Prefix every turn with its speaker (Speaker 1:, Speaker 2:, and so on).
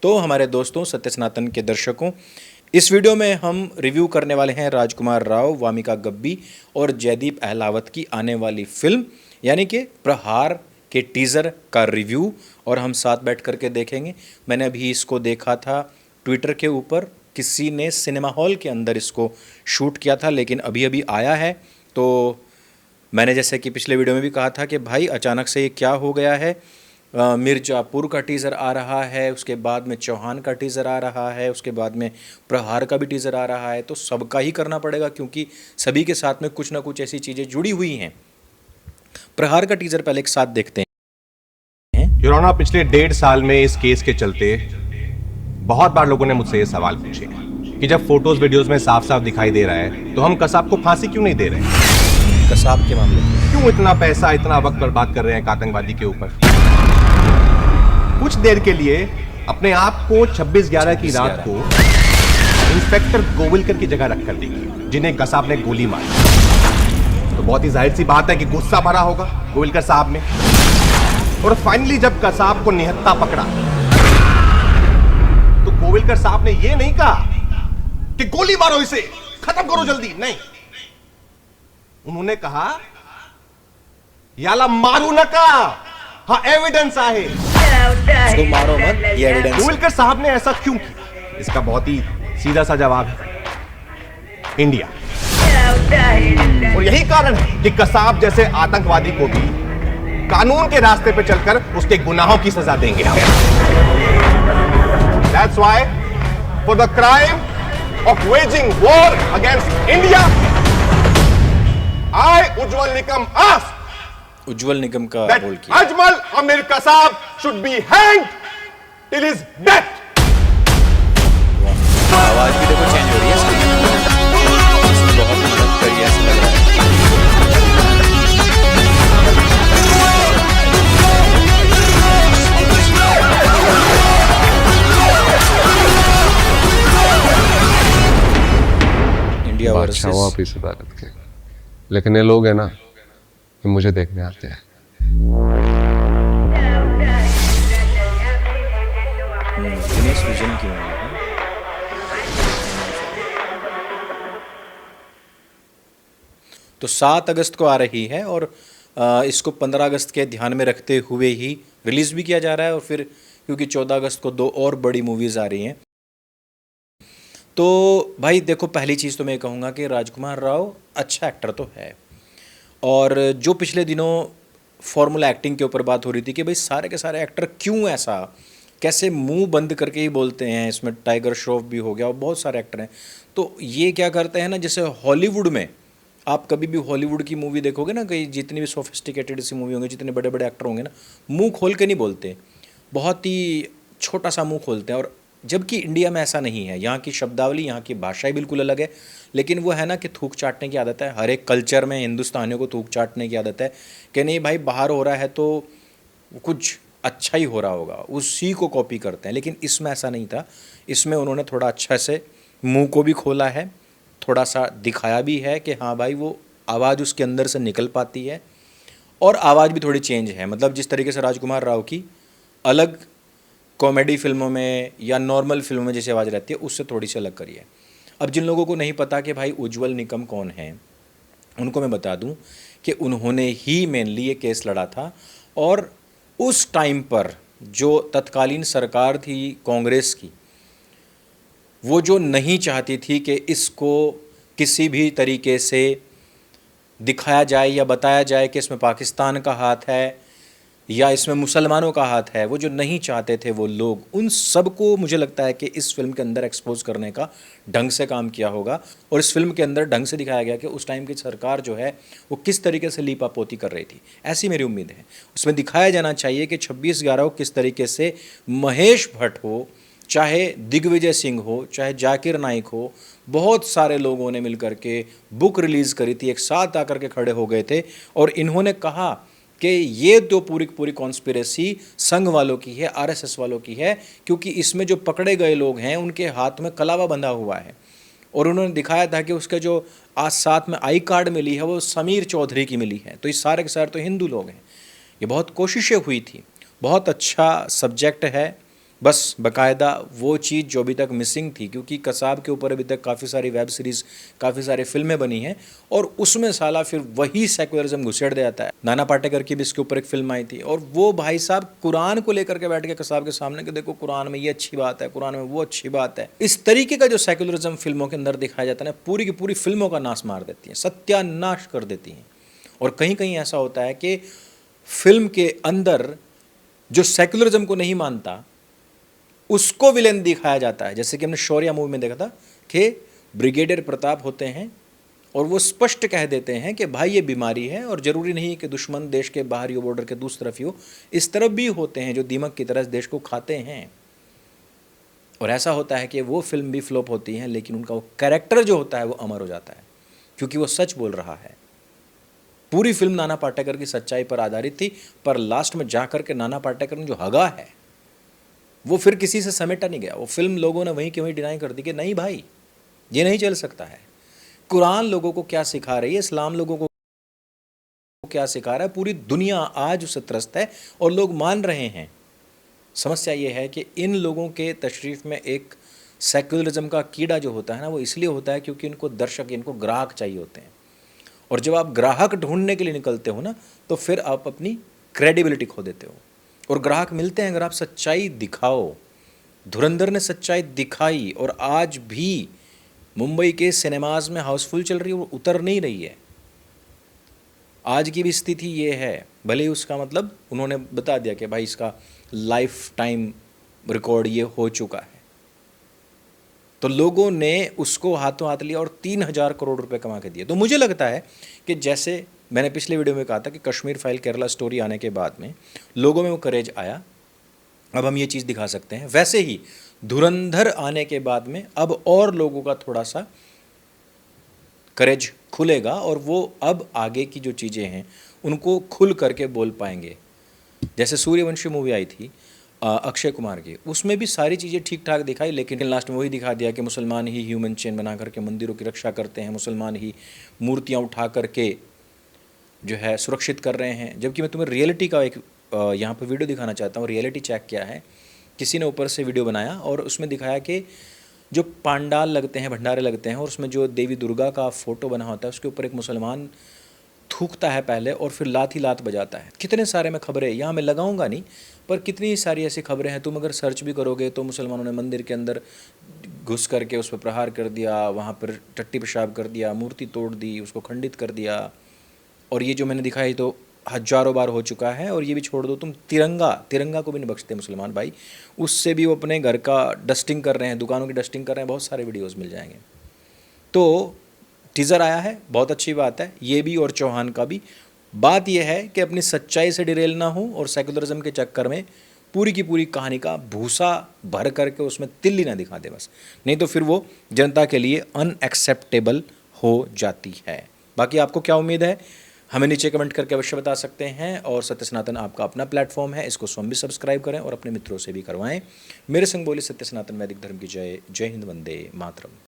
Speaker 1: तो हमारे दोस्तों, सत्य सनातन के दर्शकों, इस वीडियो में हम रिव्यू करने वाले हैं राजकुमार राव, वामिका गब्बी और जयदीप अहलावत की आने वाली फिल्म यानी कि प्रहार के टीज़र का रिव्यू। और हम साथ बैठ करके देखेंगे। मैंने अभी इसको देखा था ट्विटर के ऊपर, किसी ने सिनेमा हॉल के अंदर इसको शूट किया था, लेकिन अभी अभी आया है। तो मैंने जैसे कि पिछले वीडियो में भी कहा था कि भाई अचानक से ये क्या हो गया है। मिर्ज़ापुर का टीज़र आ रहा है, उसके बाद में चौहान का टीज़र आ रहा है, उसके बाद में प्रहार का भी टीज़र आ रहा है। तो सबका ही करना पड़ेगा क्योंकि सभी के साथ में कुछ ना कुछ ऐसी चीज़ें जुड़ी हुई हैं। प्रहार का टीज़र पहले एक साथ देखते हैं।
Speaker 2: योर ऑनर, पिछले 1.5 साल में इस केस के चलते बहुत बार लोगों ने मुझसे ये सवाल पूछे कि जब फोटोज वीडियोस में साफ साफ दिखाई दे रहा है तो हम कसाब को फांसी क्यों नहीं दे रहे।
Speaker 1: कसाब के मामले में
Speaker 2: क्यों इतना पैसा, इतना वक्त बर्बाद कर रहे हैं एक आतंकवादी के ऊपर। कुछ देर के लिए अपने आप को 26/11 की रात को इंस्पेक्टर गोविलकर की जगह रख कर देखिए, जिन्हें कसाब ने गोली मारी। तो बहुत ही जाहिर सी बात है कि गुस्सा भरा होगा गोविलकर साहब में। और फाइनली जब कसाब को निहत्था पकड़ा तो गोविलकर साहब ने यह नहीं कहा कि गोली मारो, इसे खत्म करो जल्दी, नहीं। उन्होंने कहा याला मारू नका, हाँ एविडेंस आहे,
Speaker 1: तो मारो मत, ये एविडेंस।
Speaker 2: गोविलकर साहब ने ऐसा क्यों किया? इसका बहुत ही सीधा सा जवाब है, इंडिया। और यही कारण है कि कसाब जैसे आतंकवादी को भी कानून के रास्ते पे चलकर उसके गुनाहों की सजा देंगे हम। That's why for the crime of waging war against India, I Ujjwal Nikam ask
Speaker 1: उज्जवल निगम का
Speaker 2: that
Speaker 1: बोल किया।
Speaker 2: Ajmal Amir Kasab should be hanged till his death.
Speaker 1: आवाज भी देखो चेंज हो रही है इसमें बहुत मदद करी है, ऐसा लग रहा है। इंडिया
Speaker 3: बादशाह
Speaker 1: वर्सेस
Speaker 3: आप इस अदालत के, लेकिन ये लोग हैं ना, ये मुझे देखने आते हैं।
Speaker 1: दिनेश विजन की मूवी है। तो 7 अगस्त को आ रही है और इसको 15 अगस्त के ध्यान में रखते हुए ही रिलीज़ भी किया जा रहा है। और फिर क्योंकि 14 अगस्त को 2 और बड़ी मूवीज़ आ रही हैं। तो भाई देखो, पहली चीज़ तो मैं कहूँगा कि राजकुमार राव अच्छा एक्टर तो है। और जो पिछले दिनों फॉर्मूला एक्टिंग के ऊपर बात हो रही थी कि भाई सारे के सारे एक्टर क्यों ऐसा, कैसे मुंह बंद करके ही बोलते हैं, इसमें टाइगर श्रॉफ भी हो गया और बहुत सारे एक्टर हैं। तो ये क्या करते हैं ना, जैसे हॉलीवुड में आप कभी भी हॉलीवुड की मूवी देखोगे ना, कहीं जितनी भी सोफिस्टिकेटेड सी मूवी होंगी, जितने बड़े बड़े एक्टर होंगे ना, मुंह खोल के नहीं बोलते, बहुत ही छोटा सा मुंह खोलते हैं। और जबकि इंडिया में ऐसा नहीं है, यहाँ की शब्दावली, यहाँ की भाषा ही बिल्कुल अलग है। लेकिन वो है ना कि थूक चाटने की आदत है, हर एक कल्चर में हिंदुस्तानियों को थूक चाटने की आदत है कि नहीं भाई बाहर हो रहा है तो कुछ अच्छा ही हो रहा होगा, उसी को कॉपी करते हैं। लेकिन इसमें ऐसा नहीं था, इसमें उन्होंने थोड़ा अच्छा से मुंह को भी खोला है, थोड़ा सा दिखाया भी है कि हाँ भाई वो आवाज़ उसके अंदर से निकल पाती है। और आवाज़ भी थोड़ी चेंज है, मतलब जिस तरीके से राजकुमार राव की अलग कॉमेडी फिल्मों में या नॉर्मल फिल्मों में जैसे आवाज़ रहती है, उससे थोड़ी सी अलग करी है। अब जिन लोगों को नहीं पता कि भाई उज्जवल निकम कौन है, उनको मैं बता दूं कि उन्होंने ही मेनली ये केस लड़ा था। और उस टाइम पर जो तत्कालीन सरकार थी कांग्रेस की, वो जो नहीं चाहती थी कि इसको किसी भी तरीके से दिखाया जाए या बताया जाए कि इसमें पाकिस्तान का हाथ है या इसमें मुसलमानों का हाथ है, वो जो नहीं चाहते थे वो लोग, उन सब को मुझे लगता है कि इस फिल्म के अंदर एक्सपोज करने का ढंग से काम किया होगा। और इस फिल्म के अंदर ढंग से दिखाया गया कि उस टाइम की सरकार जो है वो किस तरीके से लीपापोती कर रही थी, ऐसी मेरी उम्मीद है। उसमें दिखाया जाना चाहिए कि 26/11 को किस तरीके से महेश भट्ट हो, चाहे दिग्विजय सिंह हो, चाहे जाकिर नाइक हो, बहुत सारे लोगों ने मिलकर के बुक रिलीज़ करी थी, एक साथ आकर के खड़े हो गए थे और इन्होंने कहा कि ये तो पूरी पूरी कॉन्स्पिरेसी संघ वालों की है, आरएसएस वालों की है, क्योंकि इसमें जो पकड़े गए लोग हैं उनके हाथ में कलावा बंधा हुआ है। और उन्होंने दिखाया था कि उसका जो आज साथ में आई कार्ड मिली है वो समीर चौधरी की मिली है। तो ये सारे के सारे तो हिंदू लोग हैं। ये बहुत कोशिशें हुई थी, बहुत अच्छा सब्जेक्ट है, बस बाकायदा वो चीज़ जो अभी तक मिसिंग थी, क्योंकि कसाब के ऊपर अभी तक काफ़ी सारी वेब सीरीज़, काफ़ी सारी फिल्में बनी हैं और उसमें साला फिर वही सेकुलरिज्म घुसेड़ दे जाता है। नाना पाटेकर की भी इसके ऊपर एक फिल्म आई थी और वो भाई साहब कुरान को लेकर के बैठ के कसाब के सामने कि देखो कुरान में ये अच्छी बात है, कुरान में वो अच्छी बात है। इस तरीके का जो सेकुलरिज्म फिल्मों के अंदर दिखाया जाता है ना, पूरी की पूरी फिल्मों का नाश मार देती हैं, सत्यानाश कर देती हैं। और कहीं कहीं ऐसा होता है कि फिल्म के अंदर जो सेकुलरिज्म को नहीं मानता उसको विलेन दिखाया जाता है। जैसे कि हमने शौर्या मूवी में देखा था कि ब्रिगेडियर प्रताप होते हैं और वो स्पष्ट कह देते हैं कि भाई ये बीमारी है और ज़रूरी नहीं कि दुश्मन देश के बाहर ही हो, बॉर्डर के दूसरी तरफ ही हो, इस तरफ भी होते हैं जो दीमक की तरह देश को खाते हैं। और ऐसा होता है कि वो फिल्म भी फ्लॉप होती है, लेकिन उनका वो कैरेक्टर जो होता है वो अमर हो जाता है, क्योंकि वो सच बोल रहा है। पूरी फिल्म नाना पाटेकर की सच्चाई पर आधारित थी, पर लास्ट में जाकर के नाना पाटेकर ने जो हगा है वो फिर किसी से समेटा नहीं गया। वो फिल्म लोगों ने वहीं के वहीं डिनाई कर दी कि नहीं भाई ये नहीं चल सकता है। कुरान लोगों को क्या सिखा रही है, इस्लाम लोगों को क्या सिखा रहा है, पूरी दुनिया आज उससे त्रस्त है और लोग मान रहे हैं। समस्या ये है कि इन लोगों के तशरीफ में एक सेकुलरिज्म का कीड़ा जो होता है ना, वो इसलिए होता है क्योंकि इनको दर्शक, इनको ग्राहक चाहिए होते हैं। और जब आप ग्राहक ढूंढने के लिए निकलते हो ना, तो फिर आप अपनी क्रेडिबिलिटी खो देते हो। और ग्राहक मिलते हैं अगर आप सच्चाई दिखाओ। धुरंधर ने सच्चाई दिखाई और आज भी मुंबई के सिनेमाज में हाउसफुल चल रही है, वो उतर नहीं रही है। आज की भी स्थिति ये है, भले ही उसका मतलब उन्होंने बता दिया कि भाई इसका लाइफ टाइम रिकॉर्ड ये हो चुका है, तो लोगों ने उसको हाथों हाथ लिया और 3,000 करोड़ रुपए कमा के दिए। तो मुझे लगता है कि जैसे मैंने पिछले वीडियो में कहा था कि कश्मीर फाइल केरला स्टोरी आने के बाद में लोगों में वो करेज आया, अब हम ये चीज़ दिखा सकते हैं। वैसे ही धुरंधर आने के बाद में अब और लोगों का थोड़ा सा करेज खुलेगा और वो अब आगे की जो चीज़ें हैं उनको खुल करके बोल पाएंगे। जैसे सूर्यवंशी मूवी आई थी अक्षय कुमार की, उसमें भी सारी चीज़ें ठीक ठाक दिखाई, लेकिन लास्ट में वही दिखा दिया कि मुसलमान ही ह्यूमन चेन बना करके मंदिरों की रक्षा करते हैं, मुसलमान ही मूर्तियाँ उठा करके जो है सुरक्षित कर रहे हैं। जबकि मैं तुम्हें रियलिटी का एक यहाँ पर वीडियो दिखाना चाहता हूँ। रियलिटी चेक क्या है, किसी ने ऊपर से वीडियो बनाया और उसमें दिखाया कि जो पांडाल लगते हैं, भंडारे लगते हैं और उसमें जो देवी दुर्गा का फ़ोटो बना होता है उसके ऊपर एक मुसलमान थूकता है पहले और फिर लात ही लात बजाता है। कितने सारे में खबरें, यहाँ मैं लगाऊंगा नहीं, पर कितनी सारी ऐसी खबरें हैं। तुम अगर सर्च भी करोगे तो मुसलमानों ने मंदिर के अंदर घुस करके उस पर प्रहार कर दिया, वहाँ पर टट्टी पेशाब कर दिया, मूर्ति तोड़ दी, उसको खंडित कर दिया। और ये जो मैंने दिखाई तो हजारों बार हो चुका है। और ये भी छोड़ दो, तुम तिरंगा को भी नहीं बख्शते मुसलमान भाई, उससे भी वो अपने घर का डस्टिंग कर रहे हैं, दुकानों की डस्टिंग कर रहे हैं। बहुत सारे वीडियोस मिल जाएंगे। तो टीज़र आया है, बहुत अच्छी बात है, ये भी और चौहान का भी। बात यह है कि अपनी सच्चाई से डिरेल ना हो और सेकुलरिज्म के चक्कर में पूरी की पूरी कहानी का भूसा भर करके उसमें तिल्ली ना दिखा दे बस, नहीं तो फिर वो जनता के लिए अनएक्सेप्टेबल हो जाती है। बाकी आपको क्या उम्मीद है हमें नीचे कमेंट करके अवश्य बता सकते हैं। और सत्य सनातन आपका अपना प्लेटफॉर्म है, इसको स्वयं भी सब्सक्राइब करें और अपने मित्रों से भी करवाएं। मेरे संग बोले सत्य सनातन वैदिक धर्म की जय। जय हिंद, वंदे मातरम।